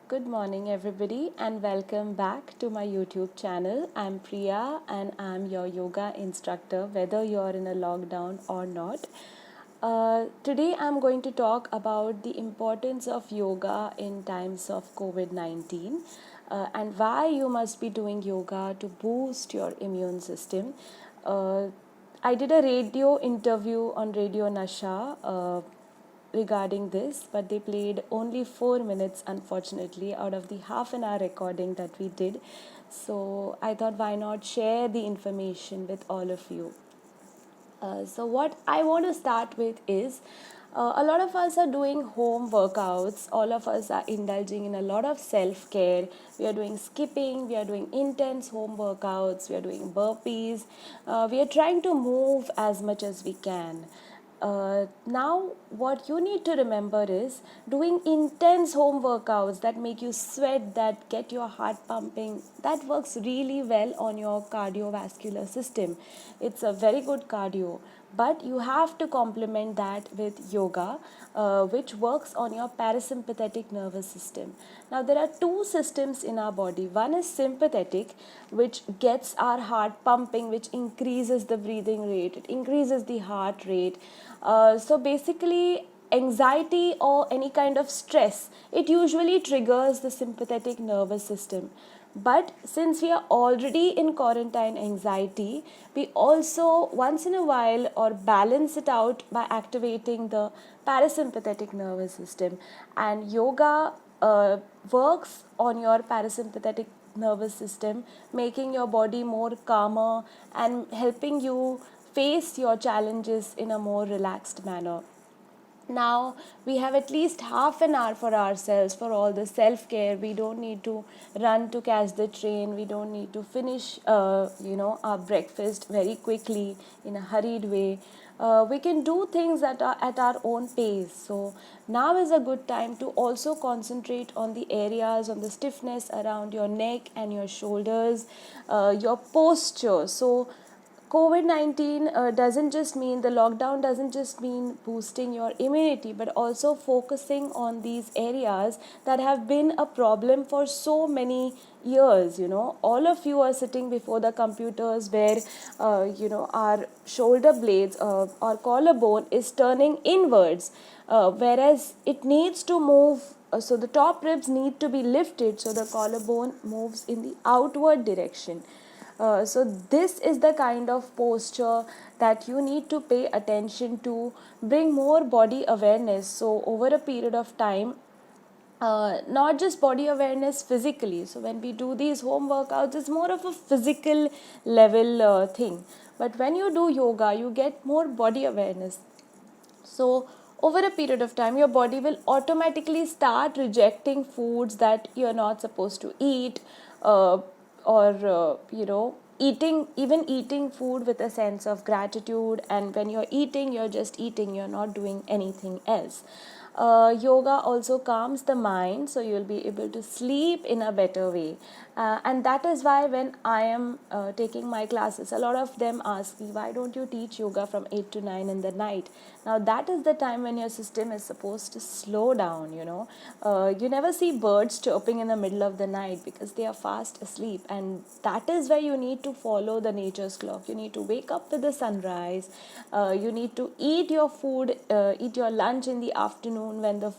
Good morning, everybody, and welcome back to my YouTube channel. I'm Priya, and I'm your yoga instructor, whether you're in a lockdown or not. Today, I'm going to talk about the importance of yoga in times of COVID 19 and why you must be doing yoga to boost your immune system. Uh, I did a radio interview on Radio Nasha regarding this, but they played only 4 minutes, unfortunately, out of the half an hour recording that we did. So I thought, why not share the information with all of you? So, what I want to start with is a lot of us are doing home workouts, all of us are indulging in a lot of self care. We are doing skipping, we are doing intense home workouts, we are doing burpees, we are trying to move as much as we can. Now, what you need to remember is doing intense home workouts that make you sweat, that get your heart pumping, that works really well on your cardiovascular system. It's a very good cardio, but you have to complement that with yoga, which works on your parasympathetic nervous system. Now, there are two systems in our body. One is sympathetic, which gets our heart pumping, which increases the breathing rate, it increases the heart rate. So basically, anxiety or any kind of stress, it usually triggers the sympathetic nervous system. But since we are already in quarantine anxiety, we also once in a while or balance it out by activating the parasympathetic nervous system. And yoga works on your parasympathetic nervous system, making your body more calmer and helping you face your challenges in a more relaxed manner. Now we have at least half an hour for ourselves for all the self care. We don't need to run to catch the train. We don't need to finish our breakfast very quickly in a hurried way. We can do things at our own pace. So now is a good time to also concentrate on the areas, on the stiffness around your neck and your shoulders, your posture. So COVID 19 doesn't just mean the lockdown, doesn't just mean boosting your immunity, but also focusing on these areas that have been a problem for so many years. All of you are sitting before the computers where, our shoulder blades or collarbone is turning inwards, whereas it needs to move. So the top ribs need to be lifted so the collarbone moves in the outward direction. So this is the kind of posture that you need to pay attention to, bring more body awareness. So over a period of time, not just body awareness physically. So when we do these home workouts, it's more of a physical level thing. But when you do yoga, you get more body awareness. So over a period of time, your body will automatically start rejecting foods that you're not supposed to eat, or eating food with a sense of gratitude. And when you're eating, you're just eating, you're not doing anything else. Yoga also calms the mind, so you'll be able to sleep in a better way. And that is why when I am taking my classes, a lot of them ask me, why don't you teach yoga from 8 to 9 in the night? Now that is the time when your system is supposed to slow down. You never see birds chirping in the middle of the night because they are fast asleep, and that is where you need to follow the nature's clock. You need to wake up with the sunrise. You need to eat your food, eat your lunch in the afternoon when the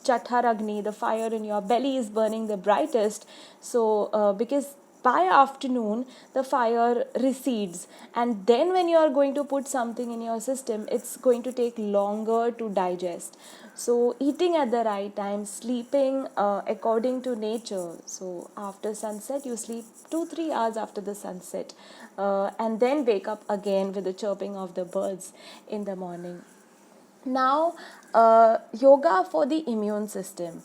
Chatharagni, the fire in your belly, is burning the brightest. So, because by afternoon the fire recedes, and then when you are going to put something in your system, it's going to take longer to digest. So eating at the right time, sleeping according to nature. So after sunset you sleep 2-3 hours after the sunset, and then wake up again with the chirping of the birds in the morning. Now, yoga for the immune system.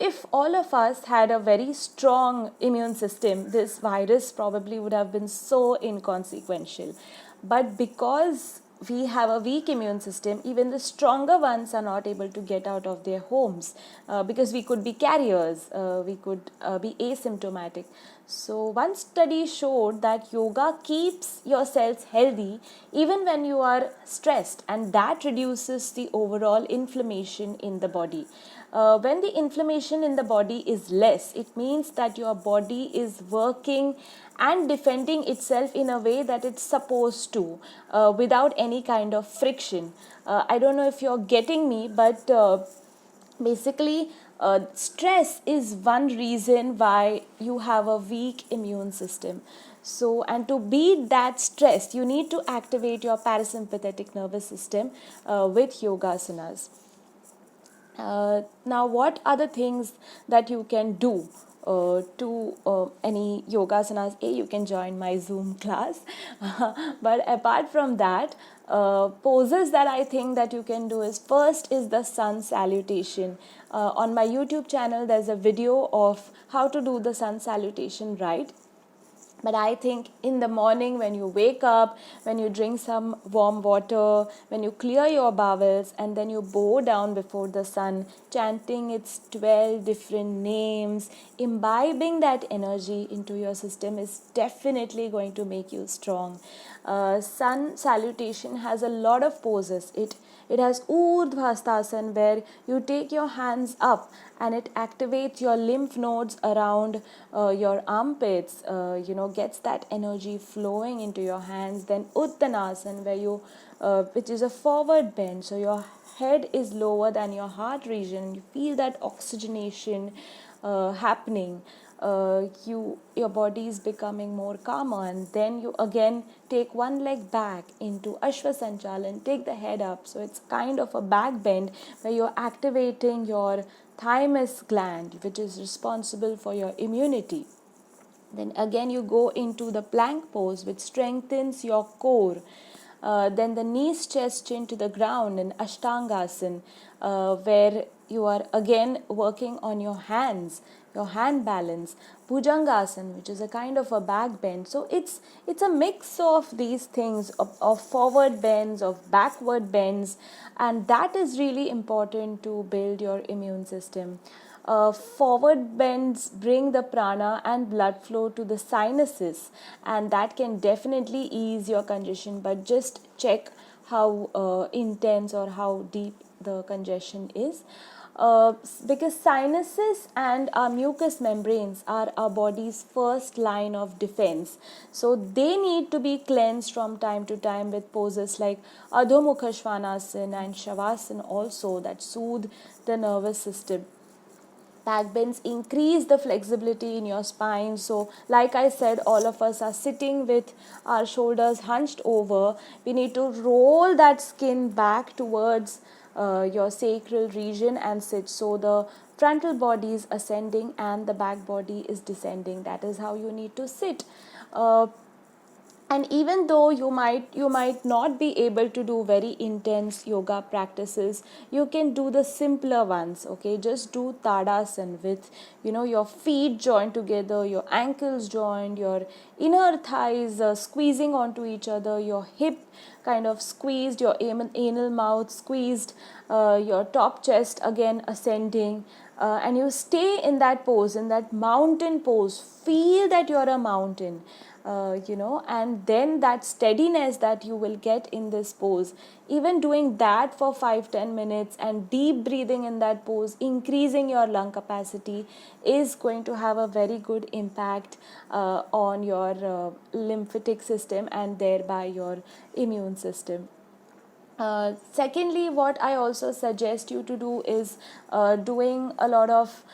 If all of us had a very strong immune system, this virus probably would have been so inconsequential. But because we have a weak immune system, even the stronger ones are not able to get out of their homes, because we could be carriers, we could be asymptomatic. So, one study showed that yoga keeps your cells healthy even when you are stressed, and that reduces the overall inflammation in the body. When the inflammation in the body is less, it means that your body is working and defending itself in a way that it's supposed to, without any kind of friction. I don't know if you're getting me, but basically, stress is one reason why you have a weak immune system. So, and to beat that stress, you need to activate your parasympathetic nervous system with yogasanas. Now, what are the things that you can do to any yogasanas? You can join my Zoom class. But apart from that, poses that I think that you can do is, first is the sun salutation. On my YouTube channel, there's a video of how to do the sun salutation right. But I think in the morning, when you wake up, when you drink some warm water, when you clear your bowels, and then you bow down before the sun, chanting its 12 different names, imbibing that energy into your system is definitely going to make you strong. Sun salutation has a lot of poses. It has Urdhva where you take your hands up and it activates your lymph nodes around your armpits, gets that energy flowing into your hands. Then Uttanasana where which is a forward bend. So your head is lower than your heart region. You feel that oxygenation happening. Your body is becoming more calmer, and then you again take one leg back into Ashwa Sanchalan, take the head up. So it's kind of a back bend where you're activating your thymus gland, which is responsible for your immunity. Then again you go into the plank pose, which strengthens your core. Then the knees, chest, chin to the ground in Ashtangasana, where you are again working on your hands, your hand balance. Bhujangasana, which is a kind of a back bend. So it's a mix of these things, of forward bends, of backward bends, and that is really important to build your immune system. Forward bends bring the prana and blood flow to the sinuses, and that can definitely ease your congestion, but just check how intense or how deep the congestion is. Because sinuses and our mucous membranes are our body's first line of defense, so they need to be cleansed from time to time with poses like Adho Mukha Svanasana and Shavasana also, that soothe the nervous system. Back bends increase the flexibility in your spine. So like I said, all of us are sitting with our shoulders hunched over. We need to roll that skin back towards your sacral region and sit. So the frontal body is ascending and the back body is descending. That is how you need to sit. And even though you might not be able to do very intense yoga practices, you can do the simpler ones. Okay, just do Tadasana with your feet joined together, your ankles joined, your inner thighs squeezing onto each other, your hip kind of squeezed, your anal mouth squeezed, your top chest again ascending, and you stay in that pose, in that mountain pose. Feel that you're a mountain. And then that steadiness that you will get in this pose, even doing that for 5-10 minutes and deep breathing in that pose, increasing your lung capacity, is going to have a very good impact on your lymphatic system and thereby your immune system. Secondly, what I also suggest you to do is doing a lot of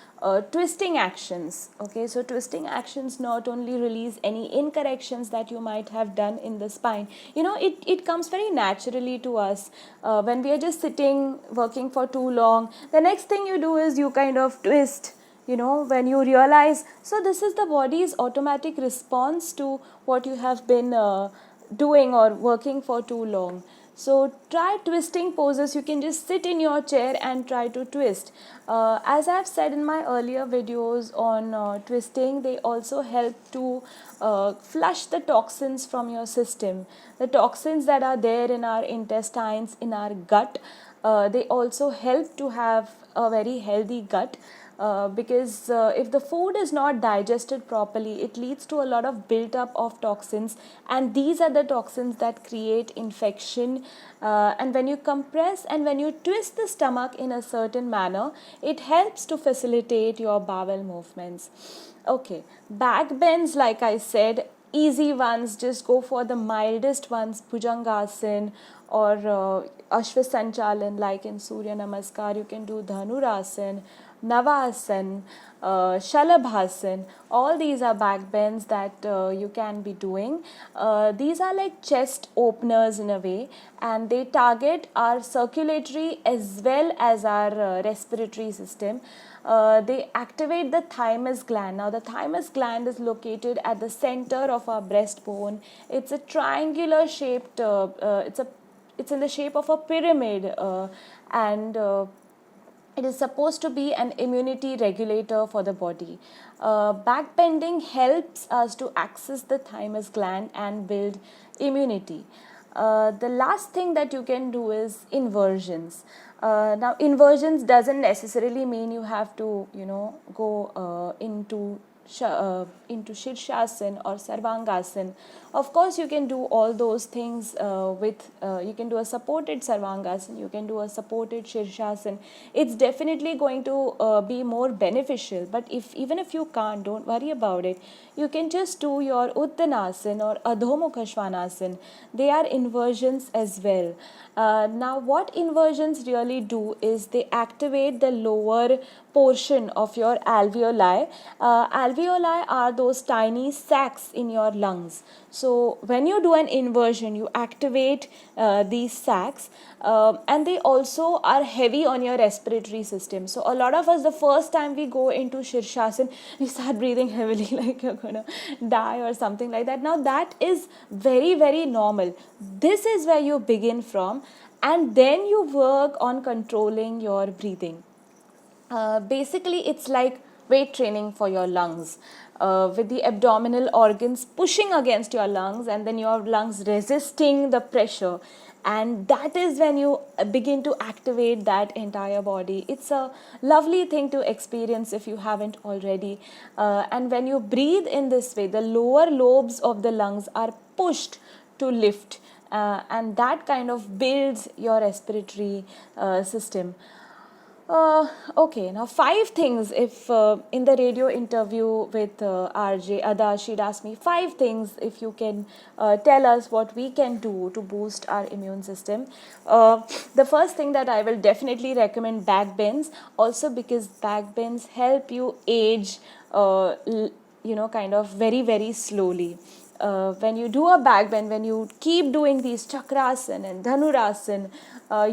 twisting actions. Okay, so twisting actions not only release any incorrections that you might have done in the spine. It comes very naturally to us when we are just sitting working for too long. The next thing you do is you kind of twist, when you realize. So this is the body's automatic response to what you have been doing or working for too long. So try twisting poses. You can just sit in your chair and try to twist. As I've said in my earlier videos on twisting, they also help to flush the toxins from your system. The toxins that are there in our intestines, in our gut, They also help to have a very healthy gut, because if the food is not digested properly, it leads to a lot of built up of toxins, and these are the toxins that create infection. And when you compress and when you twist the stomach in a certain manner, it helps to facilitate your bowel movements. Okay, back bends, like I said, easy ones, just go for the mildest ones, Bhujangasana or Ashwasanchalan, like in Surya Namaskar. You can do Dhanurasana, Navasana, Shalabhasan. All these are back bends that you can be doing. These are like chest openers in a way, and they target our circulatory as well as our respiratory system. They activate the thymus gland. Now, the thymus gland is located at the center of our breastbone. It's a triangular shaped. It's in the shape of a pyramid, and it is supposed to be an immunity regulator for the body. Back bending helps us to access the thymus gland and build immunity. The last thing that you can do is inversions. Now, inversions doesn't necessarily mean you have to, go into Shirshasana or Sarvangasana. Of course, you can do all those things you can do a supported Sarvangasana, you can do a supported Shirshasana. It's definitely going to be more beneficial. But even if you can't, don't worry about it. You can just do your Uttanasana or Adhomukha Svanasana. They are inversions as well. Now, what inversions really do is they activate the lower portion of your alveoli. Alveoli are those tiny sacs in your lungs. So, when you do an inversion, you activate these sacs, and they also are heavy on your respiratory system. So, a lot of us, the first time we go into Shirshasana, we start breathing heavily like you're gonna die or something like that. Now, that is very, very normal. This is where you begin from, and then you work on controlling your breathing. Basically, it's like weight training for your lungs, with the abdominal organs pushing against your lungs and then your lungs resisting the pressure. And that is when you begin to activate that entire body. It's a lovely thing to experience if you haven't already. And when you breathe in this way, the lower lobes of the lungs are pushed to lift, and that kind of builds your respiratory system. Okay, now 5 things. If in the radio interview with RJ Ada, she'd ask me 5 things if you can tell us what we can do to boost our immune system. The first thing that I will definitely recommend back bends, also because back bends help you age, kind of very, very slowly. When you do a back bend, when you keep doing these chakrasana and dhanurasana,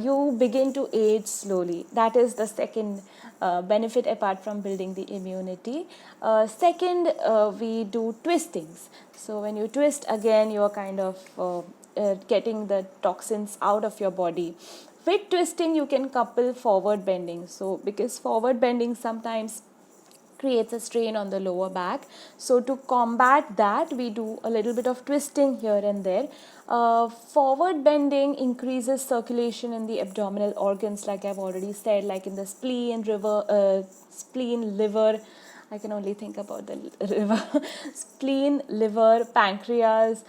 you begin to age slowly. That is the second benefit apart from building the immunity. Second, we do twistings. So when you twist, again, you're kind of getting the toxins out of your body. With twisting, you can couple forward bending. So because forward bending sometimes creates a strain on the lower back. So to combat that, we do a little bit of twisting here and there. Forward bending increases circulation in the abdominal organs, like I've already said, like in the spleen, liver. I can only think about the liver, spleen, liver, pancreas,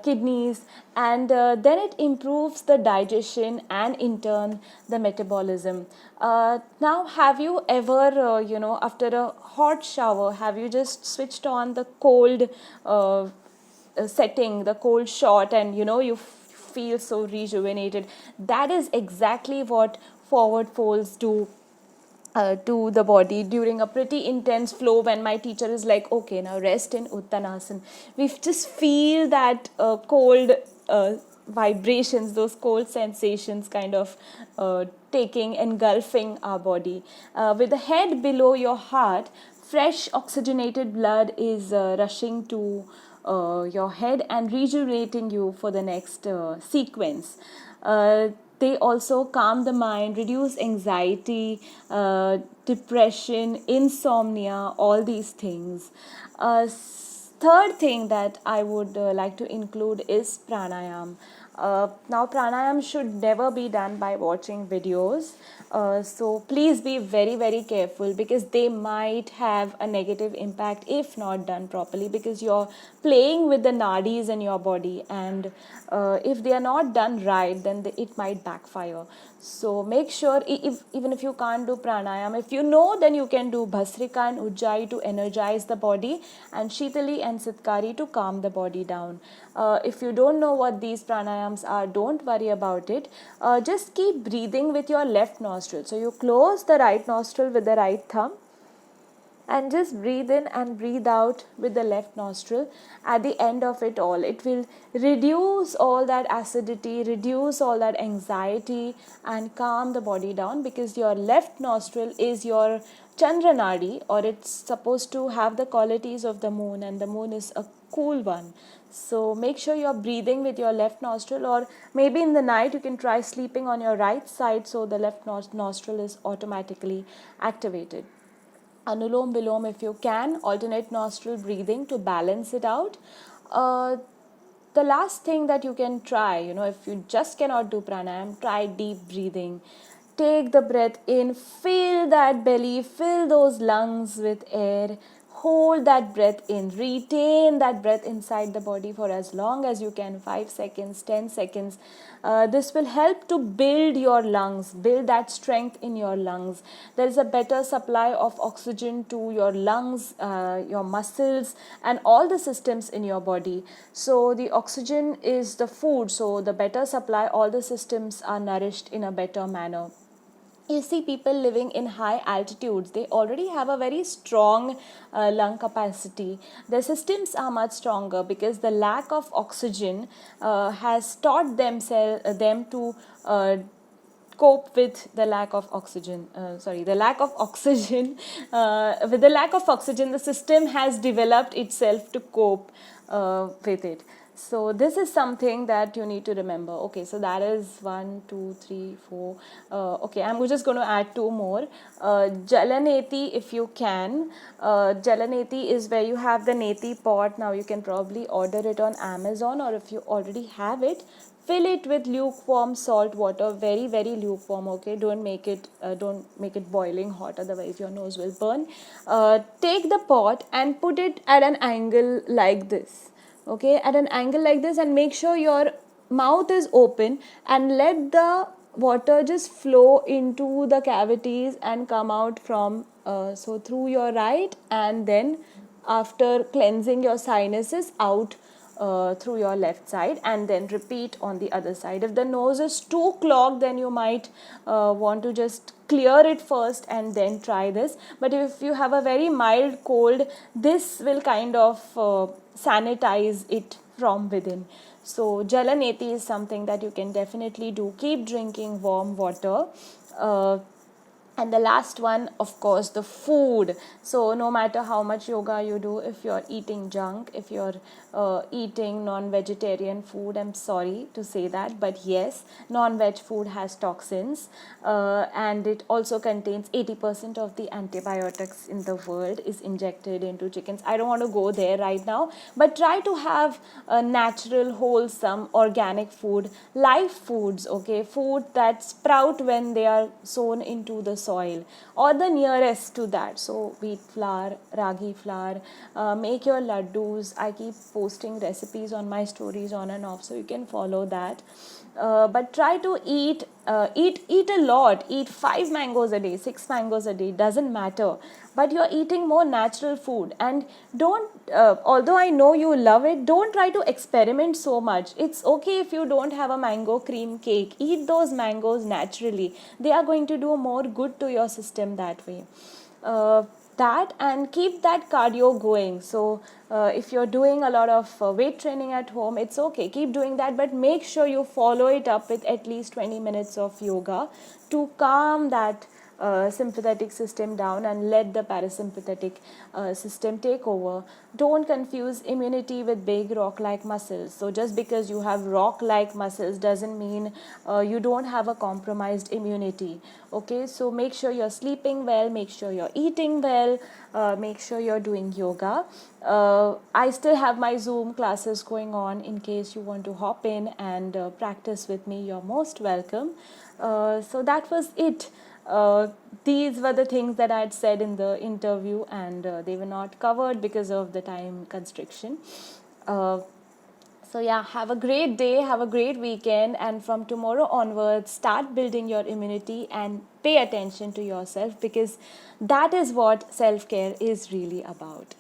kidneys, and then it improves the digestion and in turn the metabolism. Now, have you ever, after a hot shower, have you just switched on the cold setting, the cold shot, and you feel so rejuvenated? That is exactly what forward folds do to the body during a pretty intense flow. When my teacher is like, okay, now rest in Uttanasana, we just feel that cold vibrations, those cold sensations kind of engulfing our body. With the head below your heart, fresh oxygenated blood is rushing to your head and rejuvenating you for the next sequence. They also calm the mind, reduce anxiety, depression, insomnia, all these things. Third thing that I would like to include is pranayam. Now, pranayam should never be done by watching videos. So please be very, very careful, because they might have a negative impact if not done properly, because you're playing with the nadis in your body, and if they are not done right, then it might backfire. So make sure, even if you can't do pranayam, if you know, then you can do bhasrika and ujjayi to energize the body, and shitali and sitkari to calm the body down. If you don't know what these pranayams are, don't worry about it. Just keep breathing with your left nostril. So you close the right nostril with the right thumb, and just breathe in and breathe out with the left nostril. At the end of it all, it will reduce all that acidity, reduce all that anxiety, and calm the body down, because your left nostril is your Chandra Nadi, or it's supposed to have the qualities of the moon, and the moon is a cool one. So make sure you're breathing with your left nostril, or maybe in the night you can try sleeping on your right side, so the left nostril is automatically activated. Anulom Vilom, if you can, alternate nostril breathing to balance it out. The last thing that you can try, if you just cannot do pranayam, try deep breathing. Take the breath in, fill that belly, fill those lungs with air. Hold that breath in, retain that breath inside the body for as long as you can, 5 seconds, 10 seconds. This will help to build your lungs, build that strength in your lungs. There is a better supply of oxygen to your lungs, your muscles, and all the systems in your body. So the oxygen is the food, so the better supply, all the systems are nourished in a better manner. You see, people living in high altitudes, they already have a very strong lung capacity. Their systems are much stronger, because the lack of oxygen has taught them to cope with the lack of oxygen. The lack of oxygen. With the lack of oxygen, the system has developed itself to cope with it. So this is something that you need to remember. Okay, so that is 1, 2, 3, 4. Okay, I'm just going to add 2 more. Jalaneti, if you can. Jalaneti is where you have the neti pot. Now you can probably order it on Amazon, or if you already have it, fill it with lukewarm salt water, very, very lukewarm. Okay, don't make it boiling hot, otherwise your nose will burn. Take the pot and put it at an angle like this. Okay, at an angle like this, and make sure your mouth is open, and let the water just flow into the cavities and come out from so through your right, and then after cleansing your sinuses, out through your left side, and then repeat on the other side. If the nose is too clogged, then you might want to just clear it first and then try this. But if you have a very mild cold, this will kind of sanitize it from within. So Jalaneti is something that you can definitely do. Keep drinking warm water. And the last one, of course, the food. So no matter how much yoga you do, if you're eating junk, if you're eating non-vegetarian food, I'm sorry to say that, but yes, non-veg food has toxins, and it also contains 80% of the antibiotics in the world is injected into chickens. I don't want to go there right now, but try to have a natural, wholesome, organic food, live foods, okay, food that sprout when they are sown into the soil or the nearest to that. So wheat flour, ragi flour, make your laddus. I keep posting recipes on my stories on and off, so you can follow that. But try to eat a lot. Eat 5 mangoes a day, 6 mangoes a day, doesn't matter, but you're eating more natural food. And don't although I know you love it, don't try to experiment so much. It's okay if you don't have a mango cream cake. Eat those mangoes naturally. They are going to do more good to your system that way. That, and keep that cardio going. So if you're doing a lot of weight training at home, it's okay, keep doing that, but make sure you follow it up with at least 20 minutes of yoga to calm that sympathetic system down and let the parasympathetic system take over. Don't confuse immunity with big rock like muscles. So just because you have rock like muscles doesn't mean you don't have a compromised immunity. Okay, so make sure you're sleeping well, make sure you're eating well, make sure you're doing yoga. I still have my Zoom classes going on. In case you want to hop in and practice with me, you're most welcome. So that was it. These were the things that I had said in the interview, and they were not covered because of the time constriction. Uh, so yeah, have a great day, have a great weekend, and from tomorrow onwards, start building your immunity and pay attention to yourself, because that is what self-care is really about.